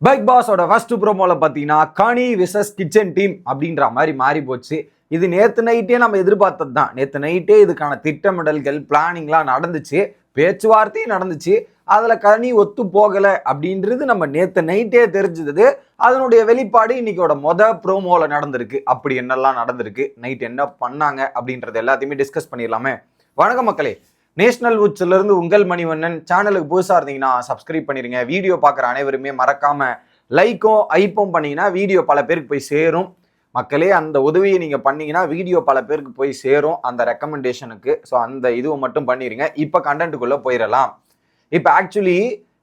Big பாஸோட first ப்ரோமோல பார்த்தீங்கன்னா கனி versus kitchen team அப்படின்ற மாதிரி மாறி போச்சு. இது நேற்று நைட்டே நம்ம எதிர்பார்த்தது தான். நேற்று நைட்டே இதுக்கான திட்டமிடல்கள் பிளானிங்லாம் நடந்துச்சு, பேச்சுவார்த்தையும் நடந்துச்சு. அதில் கனி ஒத்து போகலை அப்படின்றது நம்ம நேற்று நைட்டே தெரிஞ்சது. அதனுடைய வெளிப்பாடு இன்னைக்கோட ப்ரோமோல நடந்திருக்கு. அப்படி என்னெல்லாம் நடந்திருக்கு, நைட் என்ன பண்ணாங்க அப்படின்றது எல்லாத்தையுமே டிஸ்கஸ் பண்ணிடலாமே. வணக்கம் மக்களே, நேஷனல் உட்ஸ்ல இருந்து உங்கள் மணிவண்ணன். சேனலுக்கு புதுசாக இருந்தீங்கன்னா சப்ஸ்கிரைப் பண்ணிருங்க. வீடியோ பார்க்குற அனைவருமே மறக்காம லைக்கும் ஐப்பும் பண்ணீங்கன்னா வீடியோ பல பேருக்கு போய் சேரும். மக்களே, அந்த உதவியை நீங்கள் பண்ணீங்கன்னா வீடியோ பல பேருக்கு போய் சேரும், அந்த ரெக்கமெண்டேஷனுக்கு. ஸோ அந்த இதுவை மட்டும் பண்ணிடுங்க. இப்போ கண்டென்ட்டுக்குள்ளே போயிடலாம். இப்போ ஆக்சுவலி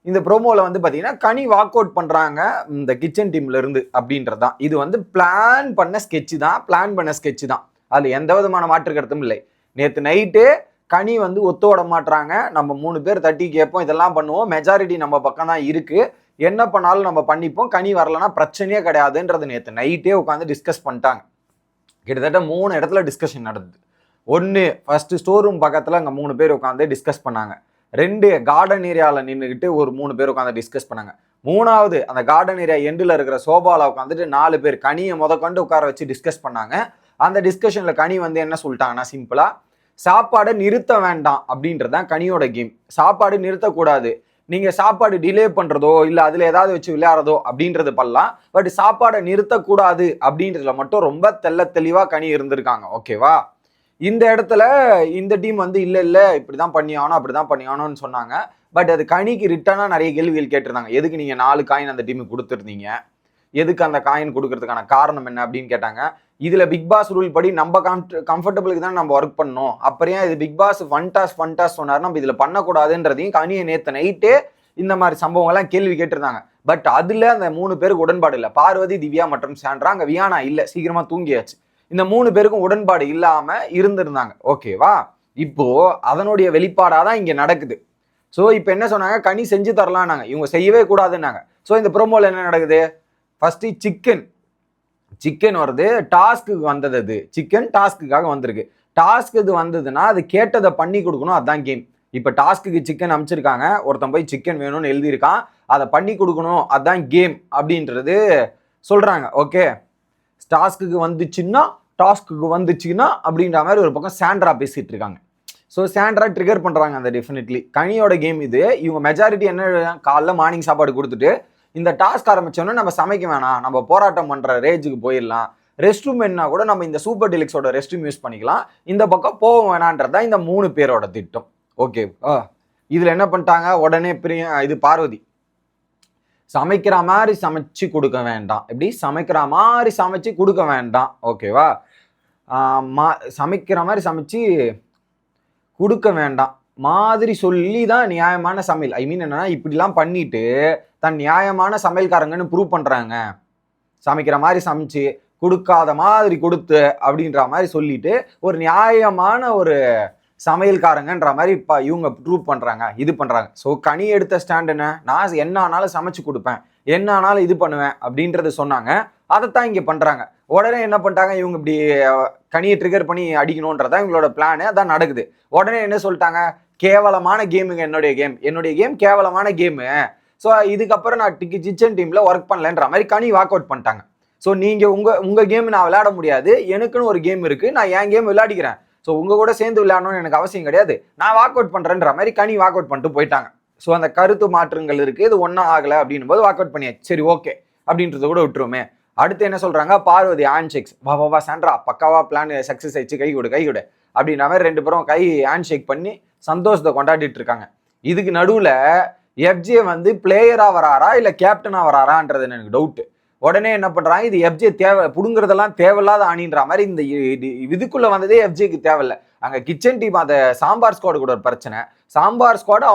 இந்த ப்ரோமோவில் வந்து பார்த்தீங்கன்னா கனி வாக் அவுட் பண்ணுறாங்க இந்த கிச்சன் டீம்ல இருந்து அப்படின்றது தான். இது வந்து பிளான் பண்ண ஸ்கெட்சு தான். அதில் எந்த விதமான மாற்று கருத்தும் இல்லை. நேற்று நைட்டு கனி வந்து ஒத்து விட மாட்டுறாங்க. நம்ம 3 பேர் தட்டி கேட்போம், இதெல்லாம் பண்ணுவோம், மெஜாரிட்டி நம்ம பக்கம் தான் இருக்கு, என்ன பண்ணாலும் நம்ம பண்ணிப்போம், கனி வரலன்னா பிரச்சனையே கிடையாதுன்றது நேற்று நைட்டே உட்காந்து டிஸ்கஸ் பண்ணிட்டாங்க. கிட்டத்தட்ட 3 இடத்துல டிஸ்கஷன் நடந்தது. ஒன்று, ஃபர்ஸ்ட் ஸ்டோர் ரூம் பக்கத்தில் அங்கே 3 பேர் உட்காந்து டிஸ்கஸ் பண்ணாங்க. 2, கார்டன் ஏரியாவில் நின்றுக்கிட்டு ஒரு 3 பேர் உட்காந்து டிஸ்கஸ் பண்ணாங்க. 3வது, அந்த கார்டன் ஏரியா எண்டில் இருக்கிற சோபாவில் உட்காந்துட்டு 4 பேர் கனியை முதற்கொண்டு உட்கார வச்சு டிஸ்கஸ் பண்ணாங்க. அந்த டிஸ்கஷனில் கனி வந்து என்ன சொல்லிட்டாங்கன்னா, சிம்பிளாக சாப்பாடை நிறுத்த வேண்டாம் அப்படின்றதான் கனியோட கேம். சாப்பாடு நிறுத்தக்கூடாது, நீங்க சாப்பாடு டிலே பண்றதோ இல்லை அதுல ஏதாவது வச்சு விளையாடுறதோ அப்படின்றது பண்ணலாம், பட் சாப்பாடை நிறுத்தக்கூடாது அப்படின்றதுல மட்டும் ரொம்ப தெளிவா கனி இருந்திருக்காங்க. ஓகேவா? இந்த இடத்துல இந்த டீம் வந்து இல்லை இப்படிதான் பண்ணி ஆகணும் அப்படிதான் பண்ணி ஆகணும்னு சொன்னாங்க. பட் அது கனிக்கு ரிட்டர்னா நிறைய கேள்விகள் கேட்டிருந்தாங்க. எதுக்கு நீங்க 4 காயின் அந்த டீமுக்கு கொடுத்துருந்தீங்க, எதுக்கு அந்த காயின் கொடுக்கறதுக்கான காரணம் என்ன அப்படின்னு கேட்டாங்க. இதுல பிக் பாஸ் ரூல் படி நம்ம கம்ஃபர்டபுளுக்கு தான் நம்ம ஒர்க் பண்ணணும், அப்புறம் இது பிக் பாஸ் ஃபன் டாஸ் சொன்னார், நம்ம இதுல பண்ணக்கூடாதுன்றதையும் கனியை நேற்று நைட்டே இந்த மாதிரி சம்பவங்கள்லாம் கேள்வி கேட்டிருந்தாங்க. பட் அதுல அந்த 3 பேருக்கு உடன்பாடு இல்லை. பார்வதி, திவ்யா மற்றும் சாண்ட்ரா. அங்க வியானா இல்லை, சீக்கிரமா தூங்கியாச்சு. இந்த 3 பேருக்கும் உடன்பாடு இல்லாம இருந்திருந்தாங்க. ஓகேவா? இப்போ அதனுடைய வெளிப்பாடாதான் இங்க நடக்குது. ஸோ இப்போ என்ன சொன்னாங்க, கனி செஞ்சு தரலான்னாங்க, இவங்க செய்யவே கூடாதுன்னாங்க. ஸோ இந்த ப்ரோமோல என்ன நடக்குது, ஃபர்ஸ்ட் சிக்கன் வருது, டாஸ்க்கு வந்தது. அது சிக்கன் டாஸ்க்குக்காக வந்திருக்கு. டாஸ்க்கு இது வந்ததுன்னா அது கேட்டதை பண்ணி கொடுக்கணும், அதுதான் கேம். இப்போ டாஸ்க்கு சிக்கன் அமைச்சிருக்காங்க, ஒருத்தன் போய் சிக்கன் வேணும்னு எழுதியிருக்கான், அதை பண்ணி கொடுக்கணும், அதுதான் கேம் அப்படின்றது சொல்றாங்க. ஓகே, டாஸ்க்கு வந்துச்சுன்னா அப்படின்ற மாதிரி ஒரு பக்கம் சாண்ட்ரா பேசிட்டு இருக்காங்க. ஸோ சாண்ட்ரா ட்ரிகர் பண்றாங்க அந்த டெஃபினெட்லி. கனியோட கேம் இது. இவங்க மெஜாரிட்டி என்ன, காலைல மார்னிங் சாப்பாடு கொடுத்துட்டு இந்த டாஸ்க் ஆரம்பிச்சோன்னா நம்ம சமைக்க வேணாம், நம்ம போராட்டம் பண்ற ரேஜுக்கு போயிடலாம், ரெஸ்ட் ரூம் என்ன கூட நம்ம இந்த சூப்பர் டிலக்ஸோட ரெஸ்ட் ரூம் யூஸ் பண்ணிக்கலாம், இந்த பக்கம் போக வேணான்றதா இந்த 3 பேரோட திட்டம். ஓகே, இதுல என்ன பண்ணிட்டாங்க, உடனே இது பார்வதி சமைக்கிற மாதிரி சமைச்சு கொடுக்க வேண்டாம். எப்படி சமைக்கிற மாதிரி சமைச்சு கொடுக்க வேண்டாம், ஓகேவா? சமைக்கிற மாதிரி சமைச்சு கொடுக்க வேண்டாம் மாதிரி சொல்லி தான் நியாயமான சமையல். ஐ மீன் என்னன்னா, இப்படிலாம் பண்ணிட்டு தன் நியாயமான சமையல்காரங்கன்னு ப்ரூவ் பண்றாங்க. சமைக்கிற மாதிரி சமைச்சு கொடுக்காத மாதிரி கொடுத்து அப்படின்ற மாதிரி சொல்லிட்டு ஒரு நியாயமான ஒரு சமையல்காரங்கன்ற மாதிரி இப்போ இவங்க ப்ரூவ் பண்றாங்க, இது பண்றாங்க. ஸோ கனி எடுத்த ஸ்டாண்ட் நான் என்ன ஆனாலும் சமைச்சு கொடுப்பேன், என்ன ஆனாலும் இது பண்ணுவேன் அப்படின்றது சொன்னாங்க. அதைத்தான் இங்க பண்றாங்க. உடனே என்ன பண்ணிட்டாங்க, இவங்க இப்படி கனியை ட்ரிகர் பண்ணி அடிக்கணும்ன்றதான் இவங்களோட பிளானு. அதான் நடக்குது. உடனே என்ன சொல்லிட்டாங்க, கேவலமான கேமுங்க என்னுடைய கேம் கேவலமான கேமு. ஸோ இதுக்கப்புறம் நான் கிச்சன் டீம்ல ஒர்க் பண்ணலன்ற மாதிரி கனி வாக் அவுட் பண்ணிட்டாங்க. ஸோ நீங்க உங்க கேம் நான் விளையாட முடியாது, எனக்குன்னு ஒரு கேம் இருக்கு, நான் என் கேம் விளையாடிக்கிறேன். ஸோ உங்க கூட சேர்ந்து விளையாடணும்னு எனக்கு அவசியம் கிடையாது, நான் வாக் அவுட் பண்றேன்ற மாதிரி கனி வாக் அவுட் பண்ணிட்டு போயிட்டாங்க. ஸோ அந்த கருத்து மாற்றங்கள் இருக்கு, இது ஒன்றும் ஆகலை அப்படின்னும் போது வாக் அவுட் பண்ணியாச்சு. சரி, ஓகே அப்படின்றத கூட விட்டுருமே. அடுத்து என்ன சொல்றாங்க, பார்வதி ஹேண்ட் ஷேக்ஸ். வா சாண்ட்ரா, பக்காவா பிளான் சக்சஸ் ஆயிடுச்சு, கை கொடு அப்படின்ற மாதிரி 2 பேரும் கை ஹேண்ட் ஷேக் பண்ணி சந்தோஷத்தை கொண்டாடிட்டு இருக்காங்க. இதுக்கு நடுவுல எஃப்ஜே வந்து பிளேயரா வராரா இல்ல கேப்டனா வராரான்றது எனக்கு டவுட். உடனே என்ன பண்றாங்க, இது எஃப்ஜே புடுங்குறதெல்லாம் தேவையில்லாத ஆணின்ற மாதிரி இந்த இதுக்குள்ள வந்ததே எஃப்ஜேக்கு தேவையில்லை. அங்க கிச்சன் டீம் அந்த சாம்பார் ஸ்குவாடு கூட ஒரு பிரச்சனை. சாம்பார் ஸ்குவாடு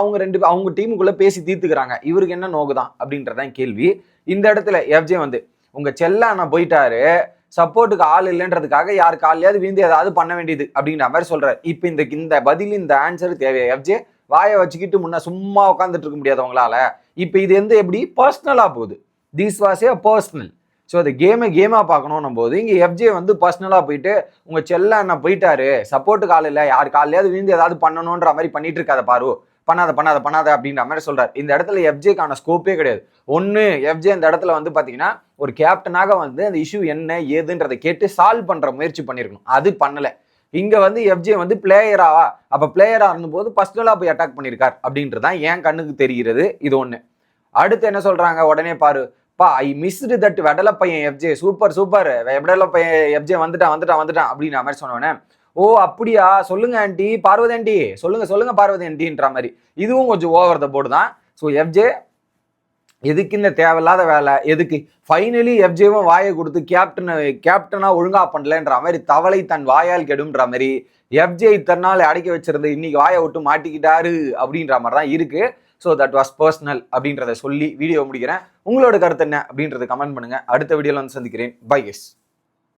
அவங்க டீமுக்குள்ள பேசி தீர்த்துக்கிறாங்க. இவருக்கு என்ன நோக்குதான் அப்படின்றதான் கேள்வி. இந்த இடத்துல எஃப்ஜே வந்து உங்க செல்ல அண்ணன் போயிட்டாரு, சப்போர்ட்டுக்கு ஆள் இல்லைன்றதுக்காக யாரு காலையாவது வீந்து ஏதாவது பண்ண வேண்டியது அப்படின்ற மாதிரி சொல்றாரு. இப்ப இந்த பதில், இந்த ஆன்சர் தேவையா? எஃப்ஜே வாயை வச்சுக்கிட்டு சும்மா உட்காந்துட்டு இருக்க முடியாது உங்களால. இப்ப இது எப்படி பர்சனலா போகுது, this was a personal. So அது கேமா பார்க்கணும் போது இங்க எஃப்ஜே வந்து பர்சனலா போயிட்டு உங்க செல்ல அண்ணன் போயிட்டாரு, சப்போர்ட்டுக்கு ஆள் இல்லை, யாரு காலையாவது வீந்து ஏதாவது பண்ணணும்ன்ற மாதிரி பண்ணிட்டு இருக்காத பாரு பண்ணாத பண்ணாத பண்ணாத அப்படின்ற மாதிரி சொல்றாரு. இந்த இடத்துல எஃப்ஜேக்கான ஸ்கோப்பே கிடையாது. ஒன்னு எஃப்ஜே இந்த இடத்துல வந்து பாத்தீங்கன்னா ஒரு கேப்டனாக வந்து அந்த இஷ்யூ என்ன ஏதுன்றதை கேட்டு சால்வ் பண்ற முயற்சி பண்ணிருக்கணும். அது பண்ணல. இங்க வந்து எஃப்ஜே வந்து பிளேயராவா, அப்ப பிளேயரா இருந்தபோது பர்சனலா போய் அட்டாக் பண்ணிருக்கார் அப்படின்றதான் என் கண்ணுக்கு தெரிகிறது. இது ஒண்ணு. அடுத்து என்ன சொல்றாங்க, உடனே பாரு பா ஐ மிஸ்டு தட் வெடல பையன் எஃப்ஜே, சூப்பர் சூப்பர் வெடல பையன் எஃப்ஜே வந்துட்டான் வந்துட்டான் வந்துட்டான் அப்படின்ற மாதிரி சொன்னவனே, ஓ அப்படியா சொல்லுங்க ஆண்டி பார்வதி ஆண்டி, சொல்லுங்க சொல்லுங்க பார்வதி ஆண்டின்ற மாதிரி. இதுவும் கொஞ்சம் ஓவர் த போர்டு தான். ஸோ எஃப்ஜே எதுக்கு இந்த தேவையில்லாத வேலை, எதுக்கு ஃபைனலி எஃப்ஜேவும் வாயை கொடுத்து கேப்டனா ஒழுங்கா பண்ணலன்ற மாதிரி தவளை தன் வாயால் கெடும்ன்ற மாதிரி எஃப்ஜே இத்தனை நாள் அடைக்க வச்சிருந்து இன்னைக்கு வாயை விட்டு மாட்டிக்கிட்டாரு அப்படின்ற மாதிரி தான் இருக்கு. ஸோ தட் வாஸ் பர்சனல் அப்படின்றத சொல்லி வீடியோ முடிக்கிறேன். உங்களோட கருத்து என்ன அப்படின்றத கமெண்ட் பண்ணுங்க. அடுத்த வீடியோல வந்து சந்திக்கிறேன். Bye guys.